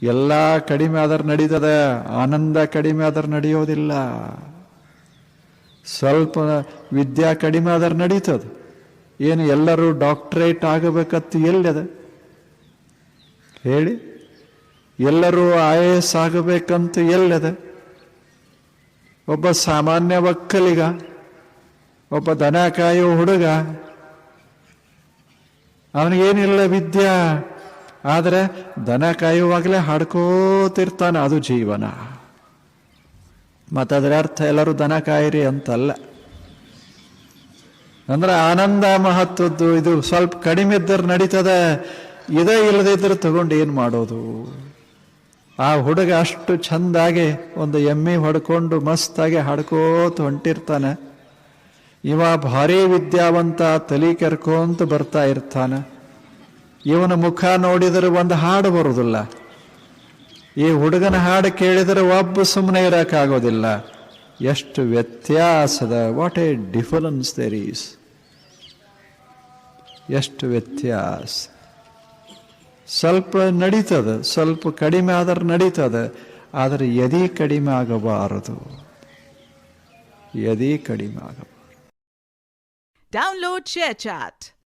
ಎಲ್ಲ ಕಡಿಮೆ ಆದ್ರೆ ನಡೀತದೆ, ಆನಂದ ಕಡಿಮೆ ಆದ್ರೆ ನಡೆಯೋದಿಲ್ಲ. ಸ್ವಲ್ಪ ವಿದ್ಯಾ ಕಡಿಮೆ ಆದ್ರೆ ನಡೀತದೆ. ಏನು ಎಲ್ಲರೂ ಡಾಕ್ಟರೇಟ್ ಆಗಬೇಕತ್ತು ಎಲ್ಲಿದೆ ಹೇಳಿ? ಎಲ್ಲರೂ IAS ಆಗಬೇಕಂತ ಎಲ್ಲಿದೆ? ಒಬ್ಬ ಸಾಮಾನ್ಯ ಒಕ್ಕಲಿಗ, ಒಬ್ಬ ದನ ಕಾಯೋ ಹುಡುಗ, ಅವನಿಗೇನಿಲ್ಲ ವಿದ್ಯಾ, ಆದರೆ ದನ ಕಾಯುವಾಗಲೇ ಹಾಡ್ಕೋತಿರ್ತಾನೆ, ಅದು ಜೀವನ. ಮತ್ತದರ ಅರ್ಥ ಎಲ್ಲರೂ ದನ ಕಾಯಿರಿ ಅಂತಲ್ಲ. ಅಂದ್ರೆ ಆನಂದ ಮಹತ್ವದ್ದು. ಇದು ಸ್ವಲ್ಪ ಕಡಿಮೆ ಇದ್ದರೆ ನಡೀತದೆ, ಇದೇ ಇಲ್ಲದಿದ್ದರೆ ತಗೊಂಡು ಏನು ಮಾಡೋದು? ಆ ಹುಡುಗ ಅಷ್ಟು ಚಂದಾಗಿ ಒಂದು ಎಮ್ಮೆ ಹೊಡ್ಕೊಂಡು ಮಸ್ತಾಗಿ ಹಾಡ್ಕೋತ ಹೊಂಟಿರ್ತಾನೆ. ಇವ ಭಾರಿ ವಿದ್ಯಾವಂತ, ತಲೆ ಕೆರ್ಕೊಂತ ಬರ್ತಾ ಇರ್ತಾನೆ. ಇವನ ಮುಖ ನೋಡಿದರೆ ಒಂದು ಹಾಡು ಬರುವುದಿಲ್ಲ. ಈ ಹುಡುಗನ ಹಾಡು ಕೇಳಿದರೆ ಒಬ್ಬ ಸುಮ್ಮನೆ ಇರೋಕ್ಕಾಗೋದಿಲ್ಲ. ಎಷ್ಟು ವ್ಯತ್ಯಾಸದ, what a difference there is. ಎಷ್ಟು ವ್ಯತ್ಯಾಸ. ಸ್ವಲ್ಪ ನಡೀತದೆ, ಸ್ವಲ್ಪ ಕಡಿಮೆ ಆದ್ರೆ ನಡೀತದೆ, ಆದರೆ ಎದೆ ಕಡಿಮೆ ಆಗಬಾರದು. ಎದೆ ಕಡಿಮೆ ಆಗಬಾರದು. Download ShareChat.